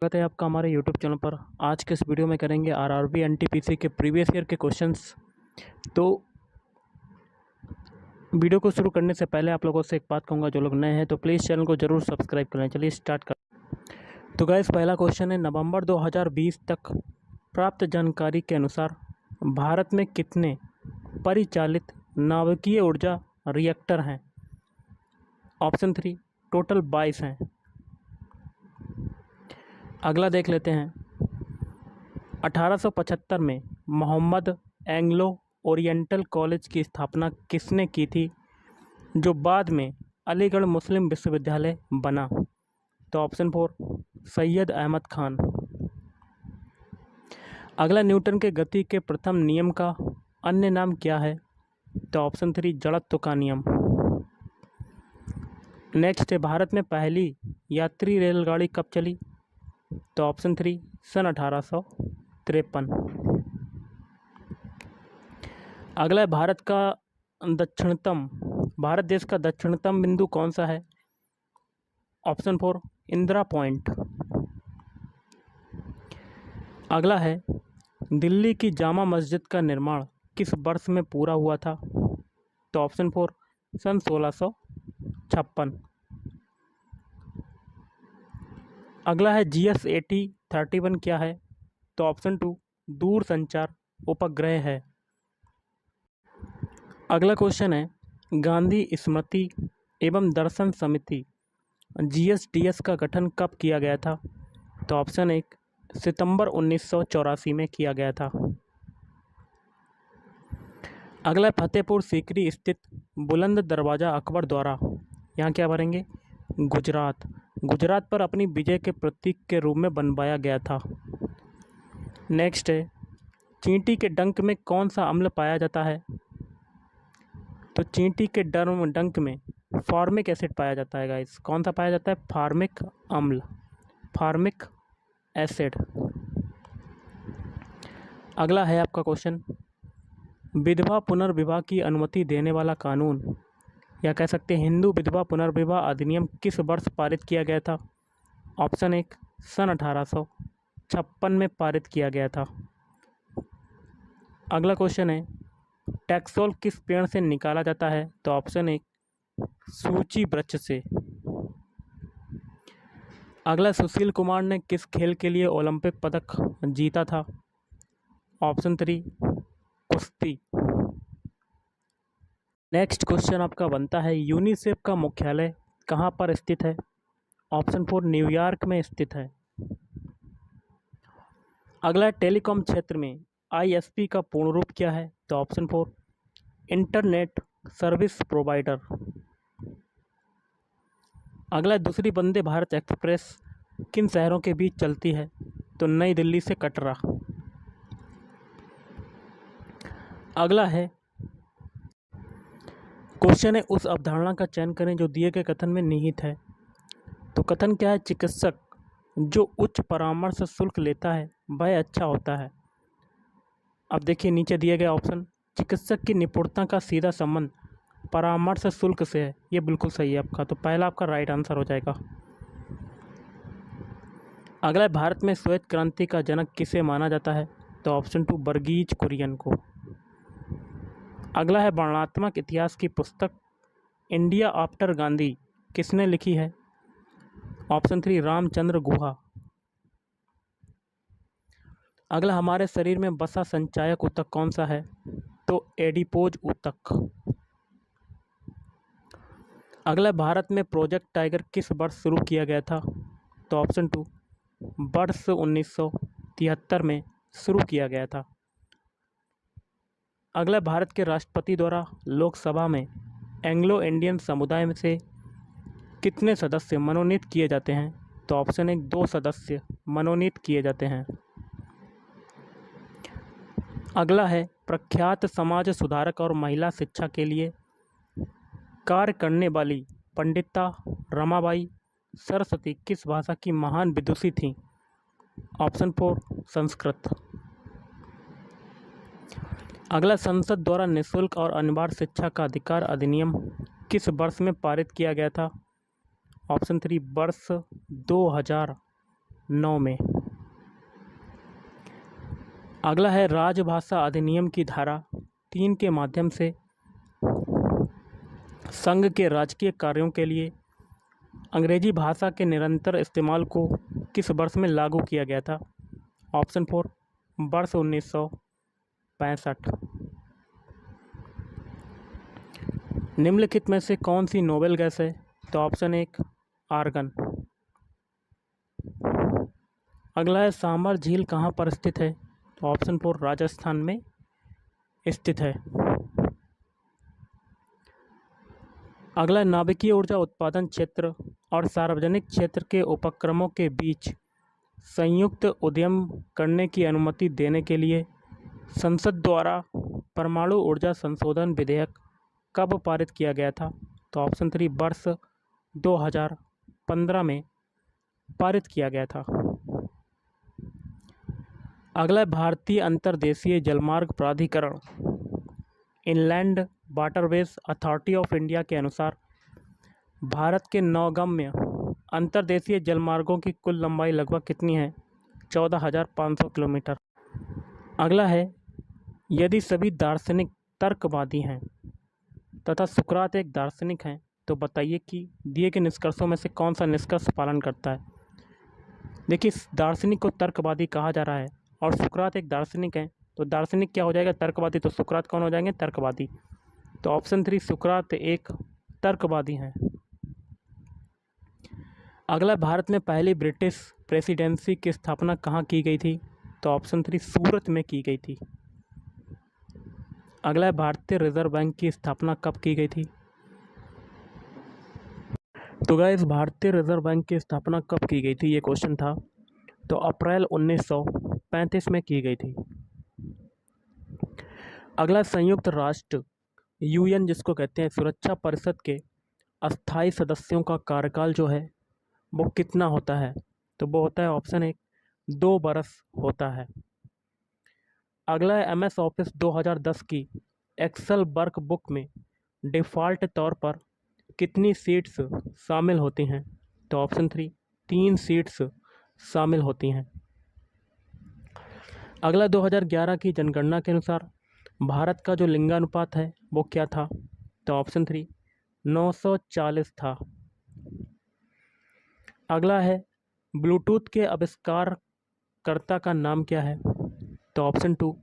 स्वागत है आपका हमारे यूट्यूब चैनल पर। आज के इस वीडियो में करेंगे आरआरबी एनटीपीसी के प्रीवियस ईयर के क्वेश्चंस। तो वीडियो को शुरू करने से पहले आप लोगों से एक बात कहूँगा, जो लोग नए हैं तो प्लीज़ चैनल को ज़रूर सब्सक्राइब करें। चलिए स्टार्ट कर। तो गाइस, पहला क्वेश्चन है, नवंबर 2020 तक प्राप्त जानकारी के अनुसार भारत में कितने परिचालित नाभिकीय ऊर्जा रिएक्टर हैं? ऑप्शन 3 टोटल 22 हैं। अगला देख लेते हैं, 1875 में मोहम्मद एंग्लो ओरिएंटल कॉलेज की स्थापना किसने की थी, जो बाद में अलीगढ़ मुस्लिम विश्वविद्यालय बना? तो ऑप्शन 4 सैयद अहमद खान। अगला, न्यूटन के गति के प्रथम नियम का अन्य नाम क्या है? तो ऑप्शन 3 जड़त्व का नियम। नेक्स्ट है, भारत में पहली यात्री रेलगाड़ी कब चली? तो ऑप्शन 3 सन 1853। अगला है, भारत देश का दक्षिणतम बिंदु कौन सा है? Option 4 Indira point. अगला है, दिल्ली की जामा मस्जिद का निर्माण किस वर्ष में पूरा हुआ था? तो ऑप्शन 4 सन 1656। अगला है, GS8031 क्या है? तो ऑप्शन 2 दूर संचार उपग्रह है। अगला क्वेश्चन है, गांधी स्मृति एवं दर्शन समिति GSDS का गठन कब किया गया था? तो ऑप्शन 1 सितंबर 1984 में किया गया था। अगला, फतेहपुर सीकरी स्थित बुलंद दरवाज़ा अकबर द्वारा, यहाँ क्या भरेंगे, गुजरात पर अपनी विजय के प्रतीक के रूप में बनवाया गया था। नेक्स्ट है, चींटी के डंक में कौन सा अम्ल पाया जाता है? तो चींटी के डंक में फार्मिक एसिड पाया जाता है गाइस। कौन सा पाया जाता है? फार्मिक अम्ल, फार्मिक एसिड। अगला है आपका क्वेश्चन, विधवा पुनर्विवाह की अनुमति देने वाला कानून, या कह सकते हैं हिंदू विधवा पुनर्विवाह अधिनियम, किस वर्ष पारित किया गया था? ऑप्शन 1 सन 1856 में पारित किया गया था। अगला क्वेश्चन है, टैक्सोल किस पेड़ से निकाला जाता है? तो ऑप्शन 1 सूची वृक्ष से। अगला, सुशील कुमार ने किस खेल के लिए ओलंपिक पदक जीता था? ऑप्शन 3 कुश्ती। नेक्स्ट क्वेश्चन आपका बनता है, यूनिसेफ का मुख्यालय कहाँ पर स्थित है? ऑप्शन 4 न्यूयॉर्क में स्थित है। अगला, टेलीकॉम क्षेत्र में ISP का पूर्ण रूप क्या है? तो ऑप्शन 4 इंटरनेट सर्विस प्रोवाइडर। अगला, दूसरी वंदे भारत एक्सप्रेस किन शहरों के बीच चलती है? तो नई दिल्ली से कटरा। अगला है, क्वेश्चन है, उस अवधारणा का चयन करें जो दिए गए कथन में निहित है। तो कथन क्या है? चिकित्सक जो उच्च परामर्श शुल्क लेता है वह अच्छा होता है। अब देखिए नीचे दिए गए ऑप्शन, चिकित्सक की निपुणता का सीधा संबंध परामर्श शुल्क से है। ये बिल्कुल सही है आपका, तो पहला आपका राइट आंसर हो जाएगा। अगला, भारत में श्वेत क्रांति का जनक किसे माना जाता है? तो ऑप्शन 2 वर्गीज कुरियन को। अगला है, वर्णनात्मक इतिहास की पुस्तक इंडिया आफ्टर गांधी किसने लिखी है? ऑप्शन 3 रामचंद्र गुहा। अगला, हमारे शरीर में वसा संचायक ऊतक कौन सा है? तो एडिपोज ऊतक। अगला, भारत में प्रोजेक्ट टाइगर किस वर्ष शुरू किया गया था? तो ऑप्शन 2 वर्ष 1973 में शुरू किया गया था। अगला, भारत के राष्ट्रपति द्वारा लोकसभा में एंग्लो इंडियन समुदाय में से कितने सदस्य मनोनीत किए जाते हैं? तो ऑप्शन 1 2 सदस्य मनोनीत किए जाते हैं। अगला है, प्रख्यात समाज सुधारक और महिला शिक्षा के लिए कार्य करने वाली पंडिता रमाबाई सरस्वती किस भाषा की महान विदुषी थीं? ऑप्शन 4 संस्कृत। अगला, संसद द्वारा निःशुल्क और अनिवार्य शिक्षा का अधिकार अधिनियम किस वर्ष में पारित किया गया था? ऑप्शन 3 वर्ष 2000। 2009 में। अगला है राजभाषा अधिनियम की धारा 3 के माध्यम से संघ के राजकीय कार्यों के लिए अंग्रेजी भाषा के निरंतर इस्तेमाल को किस वर्ष में लागू किया गया था? ऑप्शन 4 वर्ष 1965। निम्नलिखित में से कौन सी नोबेल गैस है? तो ऑप्शन 1 आर्गन। अगला है सामर झील कहाँ पर स्थित है? तो ऑप्शन 4 राजस्थान में स्थित है। अगला नाभिकीय ऊर्जा उत्पादन क्षेत्र और सार्वजनिक क्षेत्र के उपक्रमों के बीच संयुक्त उद्यम करने की अनुमति देने के लिए संसद द्वारा परमाणु ऊर्जा संशोधन विधेयक कब पारित किया गया था? तो ऑप्शन 3 वर्ष 2015 में पारित किया गया था। अगला भारतीय अंतर्देशीय जलमार्ग प्राधिकरण inland waterways authority of India के अनुसार भारत के नौगम्य अंतर्देशीय जलमार्गों की कुल लंबाई लगभग कितनी है? 14,500 किलोमीटर। अगला है यदि सभी दार्शनिक तर्कवादी हैं तथा सुकरात एक दार्शनिक हैं तो बताइए कि दिए गए निष्कर्षों में से कौन सा निष्कर्ष पालन करता है? देखिए, दार्शनिक को तर्कवादी कहा जा रहा है और सुकरात एक दार्शनिक है, तो दार्शनिक क्या हो जाएगा? तर्कवादी। तो सुकरात कौन हो जाएंगे? तर्कवादी। तो ऑप्शन 3 सुकरात एक तर्कवादी हैं। अगला, भारत में पहली ब्रिटिश प्रेसिडेंसी की स्थापना कहाँ की गई थी? तो ऑप्शन 3 सूरत में की गई थी। अगला, भारतीय रिजर्व बैंक की स्थापना कब की गई थी? तो गाइस, भारतीय रिजर्व बैंक की स्थापना कब की गई थी, ये क्वेश्चन था। तो अप्रैल 1935 में की गई थी। अगला, संयुक्त राष्ट्र यूएन जिसको कहते हैं सुरक्षा परिषद के अस्थायी सदस्यों का कार्यकाल जो है वो कितना होता है? तो वो होता है ऑप्शन 1 2 बरस होता है। अगला, MS ऑफिस 2010 की एक्सेल वर्कबुक में डिफ़ॉल्ट तौर पर कितनी सीट्स शामिल होती हैं? तो ऑप्शन 3 3 सीट्स शामिल होती हैं। अगला, 2011 की जनगणना के अनुसार भारत का जो लिंगानुपात है वो क्या था? तो ऑप्शन 3 940 था। अगला है ब्लूटूथ के आविष्कारकर्ता का नाम क्या है? तो ऑप्शन 2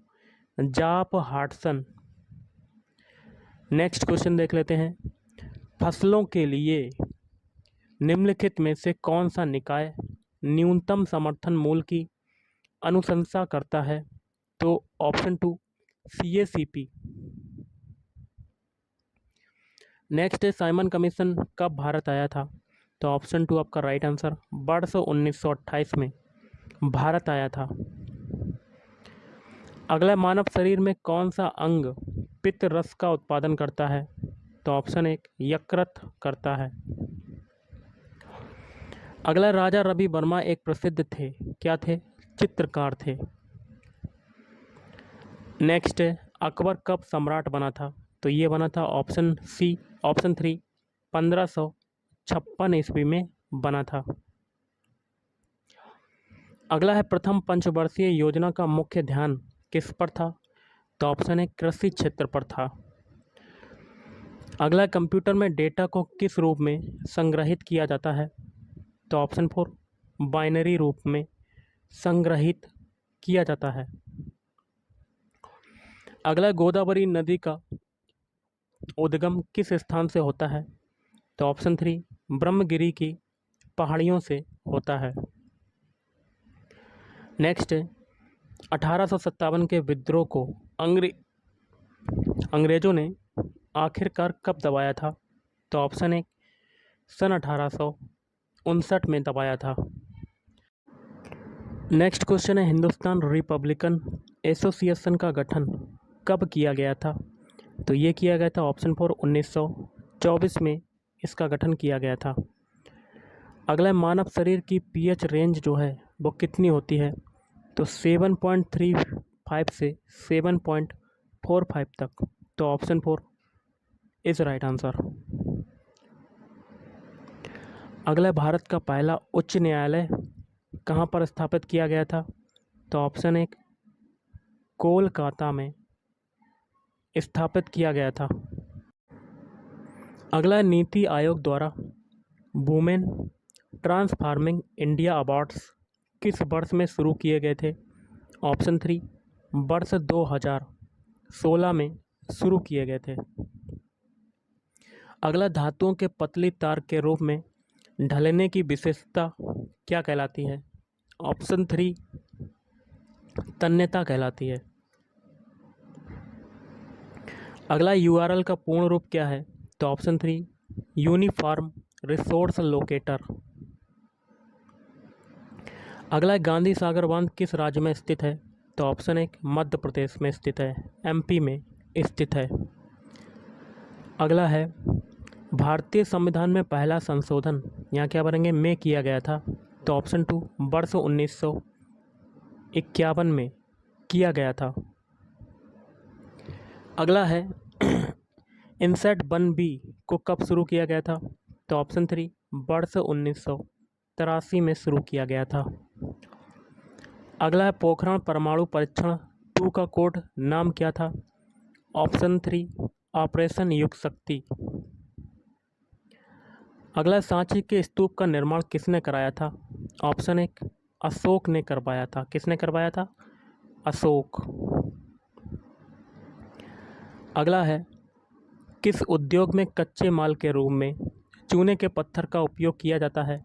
जाप हार्टसन। नेक्स्ट क्वेश्चन देख लेते हैं। फसलों के लिए निम्नलिखित में से कौन सा निकाय न्यूनतम समर्थन मूल्य की अनुशंसा करता है? तो ऑप्शन 2 CACP। नेक्स्ट है साइमन कमीशन कब भारत आया था? तो ऑप्शन 2 आपका राइट आंसर वर्ष 1928 में भारत आया था। अगला, मानव शरीर में कौन सा अंग पित्त रस का उत्पादन करता है? तो ऑप्शन 1 यकृत करता है। अगला, राजा रवि वर्मा एक प्रसिद्ध थे, क्या थे? चित्रकार थे। नेक्स्ट है अकबर कब सम्राट बना था? तो ये बना था ऑप्शन 3 1556 ईस्वी में बना था। अगला है प्रथम पंचवर्षीय योजना का मुख्य ध्यान किस पर था? तो ऑप्शन 1 कृषि क्षेत्र पर था। अगला, कंप्यूटर में डेटा को किस रूप में संग्रहित किया जाता है? तो ऑप्शन 4 बाइनरी रूप में संग्रहित किया जाता है। अगला, गोदावरी नदी का उद्गम किस स्थान से होता है? तो ऑप्शन 3 ब्रह्मगिरी की पहाड़ियों से होता है। नेक्स्ट है 1857 के विद्रोह को अंग्रेजों ने आखिरकार कब दबाया था? तो ऑप्शन 1 सन 1859 में दबाया था। नेक्स्ट क्वेश्चन है हिंदुस्तान रिपब्लिकन एसोसिएशन का गठन कब किया गया था? तो ये किया गया था ऑप्शन 4 1924 में इसका गठन किया गया था। अगला, मानव शरीर की pH रेंज जो है वो कितनी होती है? तो 7.35 से 7.45 तक। तो ऑप्शन 4 इज राइट आंसर। अगला, भारत का पहला उच्च न्यायालय कहाँ पर स्थापित किया गया था? तो ऑप्शन एक, कोलकाता में स्थापित किया गया था। अगला है, नीति आयोग द्वारा वुमेन ट्रांसफॉर्मिंग इंडिया अवार्ड्स किस वर्ष में शुरू किए गए थे? ऑप्शन थ्री, वर्ष 2016 में शुरू किए गए थे। अगला, धातुओं के पतली तार के रूप में ढलने की विशेषता क्या कहलाती है? ऑप्शन थ्री, तन्यता कहलाती है। अगला, यूआरएल का पूर्ण रूप क्या है? तो option three, uniform resource locator. अगला, गांधी सागर बांध किस राज्य में स्थित है? तो ऑप्शन एक, मध्य प्रदेश में स्थित है, एमपी में स्थित है। अगला है, भारतीय संविधान में पहला संशोधन यहाँ क्या बनेंगे, में किया गया था? तो ऑप्शन टू, वर्ष 1951 में किया गया था। अगला है, इनसेट 1B को कब शुरू किया गया था? तो ऑप्शन थ्री, वर्ष 1983 में शुरू किया गया था। अगला है, पोखरण परमाणु परीक्षण 2 का कोड नाम क्या था? ऑप्शन थ्री, ऑपरेशन युग शक्ति। अगला, सांची के स्तूप का निर्माण किसने कराया था? ऑप्शन एक, अशोक ने करवाया था। किसने करवाया था? अशोक। अगला है, किस उद्योग में कच्चे माल के रूप में चूने के पत्थर का उपयोग किया जाता है?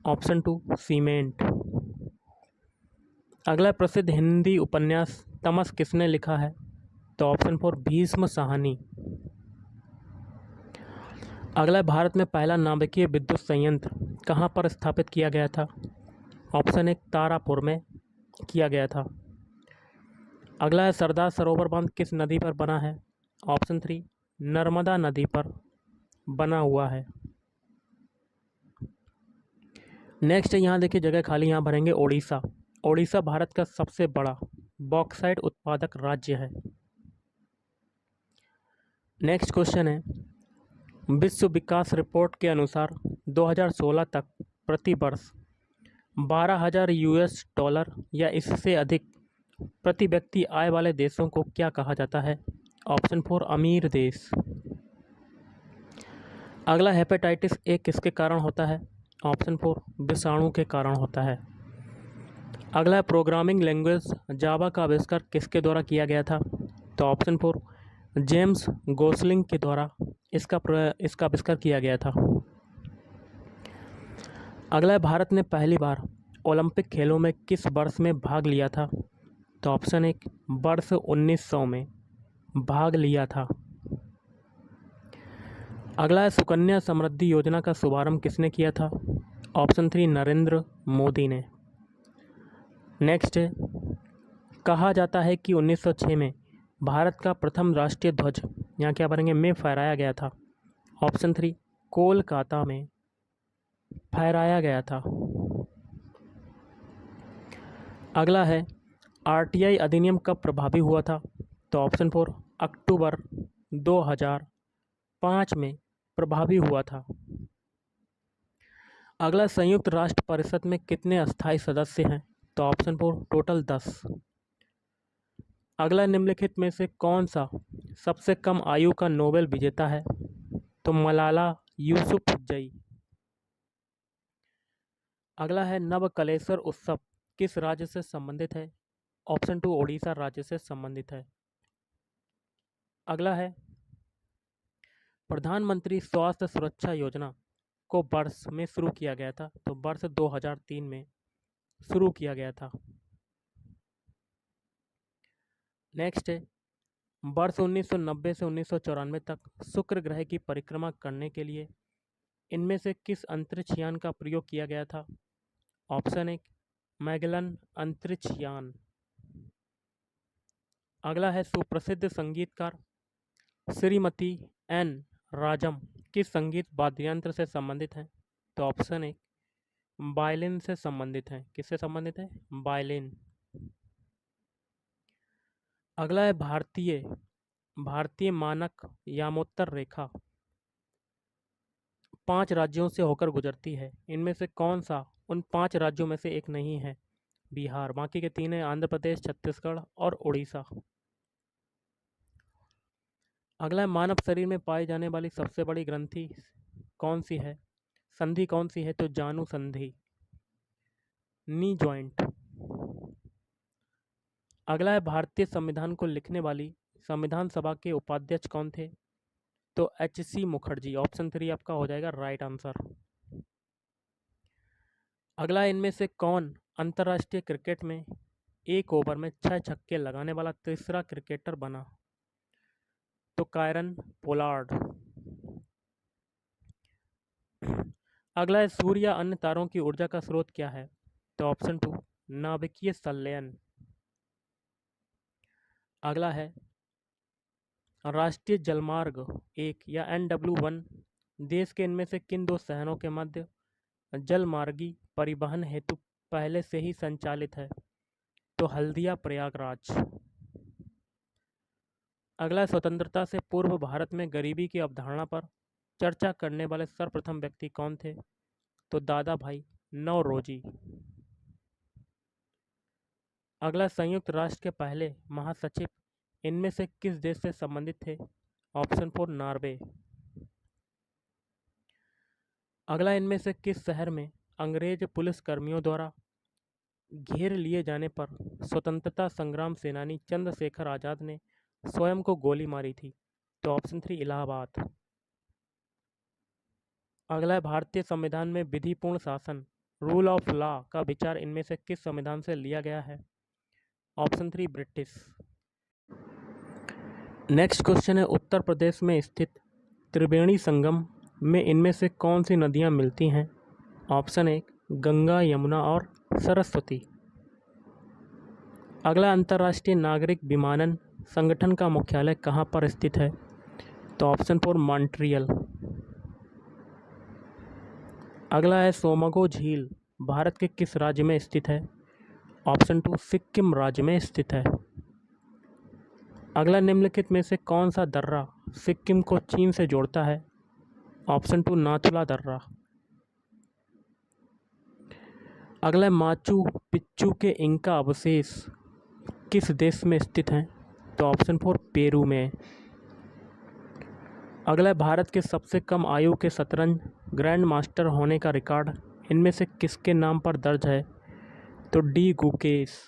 Option two, cement. अगला, प्रसिद्ध हिंदी उपन्यास तमस किसने लिखा है? तो ऑप्शन फोर, भीष्म साहनी। अगला, भारत में पहला नाभिकीय विद्युत संयंत्र कहाँ पर स्थापित किया गया था? ऑप्शन एक, तारापुर में किया गया था। अगला है, सरदार सरोवर बांध किस नदी पर बना है? ऑप्शन थ्री, नर्मदा नदी पर बना हुआ है। नेक्स्ट है, यहाँ देखिए जगह खाली, यहाँ भरेंगे ओडिशा। ओडिशा भारत का सबसे बड़ा बॉक्साइट उत्पादक राज्य है। नेक्स्ट क्वेश्चन है, विश्व विकास रिपोर्ट के अनुसार 2016 तक प्रति वर्ष 12,000 यूएस डॉलर या इससे अधिक प्रति व्यक्ति आय वाले देशों को क्या कहा जाता है? ऑप्शन फोर, अमीर देश। अगला, हेपेटाइटिस ए किसके कारण होता है? ऑप्शन फोर, विषाणु के कारण होता है। अगला है, प्रोग्रामिंग लैंग्वेज जावा का आविष्कार किसके द्वारा किया गया था? तो ऑप्शन फोर, जेम्स गोसलिंग के द्वारा इसका आविष्कार किया गया था। अगला है, भारत ने पहली बार ओलंपिक खेलों में किस वर्ष में भाग लिया था? तो ऑप्शन एक, वर्ष 1900 में भाग लिया था। अगला है, सुकन्या समृद्धि योजना का शुभारंभ किसने किया था? ऑप्शन थ्री, नरेंद्र मोदी ने। नेक्स्ट है, कहा जाता है कि 1906 में भारत का प्रथम राष्ट्रीय ध्वज यहाँ क्या बनेंगे, में फहराया गया था? ऑप्शन थ्री, कोलकाता में फहराया गया था। अगला है, आरटीआई अधिनियम कब प्रभावी हुआ था? तो ऑप्शन फोर, अक्टूबर 2005 में प्रभावी हुआ था। अगला, संयुक्त राष्ट्र परिषद में कितने अस्थायी सदस्य हैं? तो ऑप्शन फोर, टोटल 10। अगला, निम्नलिखित में से कौन सा सबसे कम आयु का नोबेल विजेता है? तो मलाला यूसुफजई। अगला है, नवकलेश्वर उत्सव किस राज्य से संबंधित है? ऑप्शन टू, ओडिशा राज्य से संबंधित है। अगला है, प्रधानमंत्री स्वास्थ्य सुरक्षा योजना को वर्ष में शुरू किया गया था? तो वर्ष 2003 में शुरू किया गया था। नेक्स्ट है, वर्ष 1990 से 1994 तक शुक्र ग्रह की परिक्रमा करने के लिए इनमें से किस अंतरिक्ष यान का प्रयोग किया गया था? ऑप्शन एक, मैगेलन अंतरिक्ष यान। अगला है, सुप्रसिद्ध संगीतकार श्रीमती एन राजम किस संगीत वाद्ययंत्र से संबंधित हैं? तो ऑप्शन एक, वायलिन से संबंधित हैं। किससे संबंधित है? वायलिन। अगला है, भारतीय मानक यामोत्तर रेखा 5 राज्यों से होकर गुजरती है। इनमें से कौन सा उन 5 राज्यों में से एक नहीं है? बिहार। बाकी के 3 हैं आंध्र प्रदेश, छत्तीसगढ़ और उड़ीसा। अगला है, मानव शरीर में पाई जाने वाली सबसे बड़ी ग्रंथि कौन सी है? संधि कौन सी है? तो जानु संधि, नी जॉइंट। अगला है, भारतीय संविधान को लिखने वाली संविधान सभा के उपाध्यक्ष कौन थे? तो H.C. मुखर्जी। ऑप्शन 3 आपका हो जाएगा राइट आंसर। अगला, इनमें से कौन अंतर्राष्ट्रीय क्रिकेट में एक ओवर में 6 छक्के लगाने वाला तीसरा क्रिकेटर बना? तो कायरन पोलार्ड। अगला है, सूर्य या अन्य तारों की ऊर्जा का स्रोत क्या है? तो ऑप्शन 2 नाभिकीय संलयन। अगला है, राष्ट्रीय जलमार्ग 1 या NW1 देश के इनमें से किन 2 शहरों के मध्य जलमार्गी परिवहन हेतु पहले से ही संचालित है? तो हल्दिया प्रयागराज। अगला, स्वतंत्रता से पूर्व भारत में गरीबी की अवधारणा पर चर्चा करने वाले सर्वप्रथम व्यक्ति कौन थे? तो दादा भाई नौरोजी। अगला, संयुक्त राष्ट्र के पहले महासचिव इनमें से किस देश से संबंधित थे? Option 4 Norway. अगला, इनमें से किस शहर में अंग्रेज पुलिसकर्मियों द्वारा घेर लिए जाने पर स्वतंत्रता संग्राम सेनानी चंद्रशेखर आजाद ने स्वयं को गोली मारी थी? तो ऑप्शन 3 इलाहाबाद। अगला है, भारतीय संविधान में विधिपूर्ण शासन रूल ऑफ लॉ का विचार इनमें से किस संविधान से लिया गया है? Option 3 British. नेक्स्ट क्वेश्चन है, उत्तर प्रदेश में स्थित त्रिवेणी संगम में इनमें से कौन सी नदियां मिलती हैं? ऑप्शन 1 गंगा, यमुना और सरस्वती। अगला, अंतर्राष्ट्रीय नागरिक विमानन संगठन का मुख्यालय कहाँ पर स्थित है? तो ऑप्शन 4 मॉन्ट्रियल। अगला है, सोमगो झील भारत के किस राज्य में स्थित है? ऑप्शन 2 सिक्किम राज्य में स्थित है। अगला, निम्नलिखित में से कौन सा दर्रा सिक्किम को चीन से जोड़ता है? ऑप्शन 2 नाथुला दर्रा। अगला, माचू पिच्चू के इंका अवशेष किस देश में स्थित हैं? तो ऑप्शन 4 पेरू में। अगला, भारत के सबसे कम आयु के शतरंज ग्रैंड मास्टर होने का रिकॉर्ड इनमें से किसके नाम पर दर्ज है? तो डी गुकेश।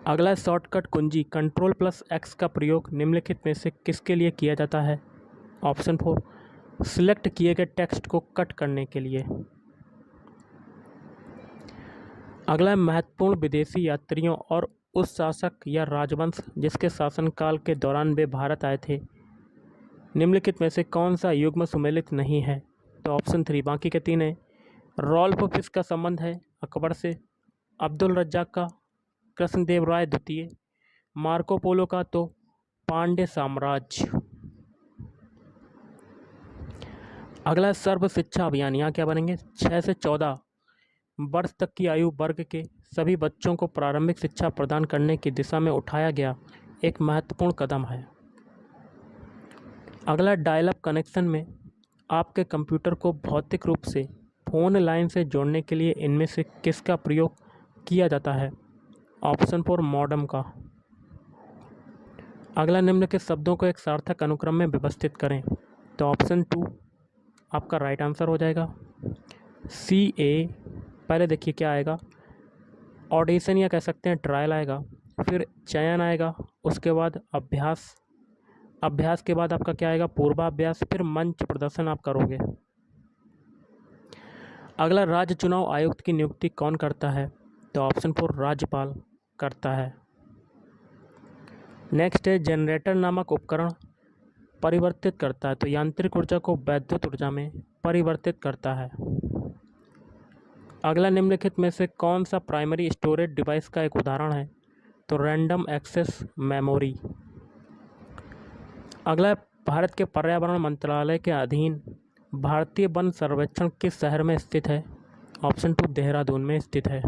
अगला, शॉर्टकट कुंजी Ctrl+X का प्रयोग निम्नलिखित में से किसके लिए किया जाता है? ऑप्शन 4 सिलेक्ट किए गए टेक्स्ट को कट करने के लिए। अगला, महत्वपूर्ण विदेशी यात्रियों और उस शासक या राजवंश जिसके शासनकाल के दौरान वे भारत आए थे निम्नलिखित में से कौन सा युग्म सुमेलित नहीं है? तो ऑप्शन 3 बाकी के 3 हैं। रॉल्फ फिश का संबंध है अकबर से, अब्दुल रज्जाक का कृष्णदेव राय द्वितीय, मार्को पोलो का तो पांड्य साम्राज्य। अगला, सर्व शिक्षा अभियान, यहाँ क्या बनेंगे? 6 से 14 वर्ष तक की आयु वर्ग के सभी बच्चों को प्रारंभिक शिक्षा प्रदान करने की दिशा में उठाया गया एक महत्वपूर्ण कदम है। अगला, डायल अप कनेक्शन में आपके कंप्यूटर को भौतिक रूप से फोन लाइन से जोड़ने के लिए इनमें से किसका प्रयोग किया जाता है? ऑप्शन 4 मॉडेम का। अगला, निम्न के शब्दों को एक सार्थक अनुक्रम में व्यवस्थित करें। तो ऑप्शन 2 आपका राइट आंसर हो जाएगा। CA, पहले देखिए क्या आएगा, ऑडिशन या कह सकते हैं ट्रायल आएगा, फिर चयन आएगा, उसके बाद अभ्यास, अभ्यास के बाद आपका क्या आएगा? पूर्वाभ्यास, फिर मंच प्रदर्शन आप करोगे। अगला, राज्य चुनाव आयुक्त की नियुक्ति कौन करता है? तो ऑप्शन 4 राज्यपाल करता है। नेक्स्ट है, जनरेटर नामक उपकरण परिवर्तित करता है, तो यांत्रिक ऊर्जा को वैद्युत ऊर्जा में परिवर्तित करता है। अगला, निम्नलिखित में से कौन सा प्राइमरी स्टोरेज डिवाइस का एक उदाहरण है? तो रैंडम एक्सेस मेमोरी। अगला, भारत के पर्यावरण मंत्रालय के अधीन भारतीय वन सर्वेक्षण किस शहर में स्थित है? ऑप्शन 2 देहरादून में स्थित है।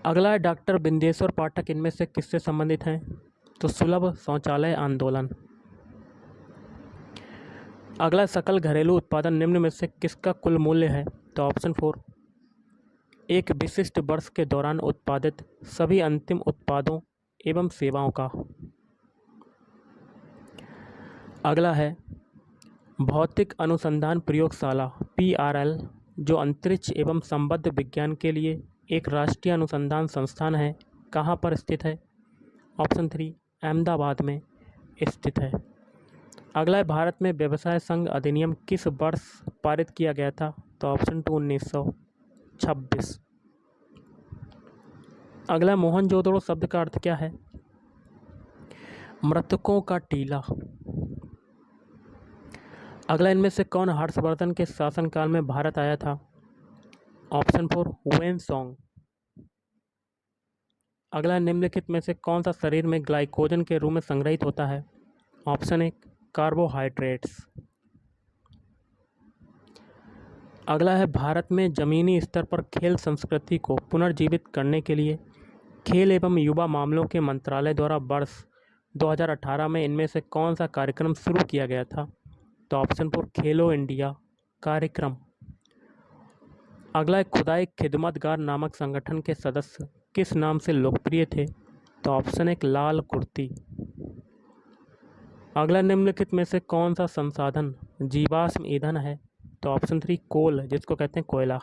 अगला, डॉक्टर बिंदेश्वर पाठक इनमें से किससे संबंधित हैं? तो सुलभ शौचालय आंदोलन। अगला, सकल घरेलू उत्पादन निम्न में से किसका कुल मूल्य है? तो ऑप्शन 4, एक विशिष्ट वर्ष के दौरान उत्पादित सभी अंतिम उत्पादों एवं सेवाओं का। अगला है, भौतिक अनुसंधान प्रयोगशाला PRL जो अंतरिक्ष एवं संबद्ध विज्ञान के लिए एक राष्ट्रीय अनुसंधान संस्थान है, कहाँ पर स्थित है? ऑप्शन 3, अहमदाबाद में स्थित है। अगला है, भारत में व्यवसाय संघ अधिनियम किस वर्ष पारित किया गया था? तो ऑप्शन 2, 1926। अगला, मोहनजोदड़ो शब्द का अर्थ क्या है? मृतकों का टीला। अगला, इनमें से कौन हर्षवर्धन के शासनकाल में भारत आया था? ऑप्शन 4, वेनसोंग। अगला, निम्नलिखित में से कौन सा शरीर में ग्लाइकोजन के रूप में संग्रहित होता है? Option 1, carbohydrates. अगला है, भारत में जमीनी स्तर पर खेल संस्कृति को पुनर्जीवित करने के लिए खेल एवं युवा मामलों के मंत्रालय द्वारा वर्ष 2018 में इनमें से कौन सा कार्यक्रम शुरू किया गया था? तो ऑप्शन 4, खेलो इंडिया कार्यक्रम। अगला है, खुदाई खिदमतगार नामक संगठन के सदस्य किस नाम से लोकप्रिय थे? तो ऑप्शन 1, लाल कुर्ती। अगला, निम्नलिखित में से कौन सा संसाधन जीवाश्म ईंधन है? तो ऑप्शन 3, कोल, जिसको कहते हैं कोयला।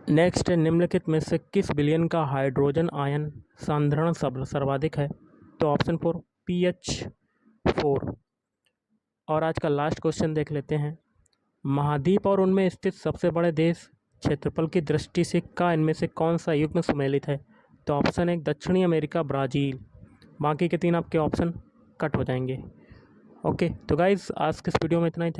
नेक्स्ट है, निम्नलिखित में से किस विलयन का हाइड्रोजन आयन सांद्रण सर्वाधिक है? तो ऑप्शन 4, PH4। और आज का लास्ट क्वेश्चन देख लेते हैं। महाद्वीप और उनमें स्थित सबसे बड़े देश क्षेत्रफल की दृष्टि से इनमें से कौन सा युग में सुमेलित है? तो ऑप्शन 1, दक्षिणी अमेरिका, ब्राज़ील। बाकी के 3 आपके ऑप्शन कट हो जाएंगे। ओके, तो गाइज़ आज के इस वीडियो में इतना ही। थैंक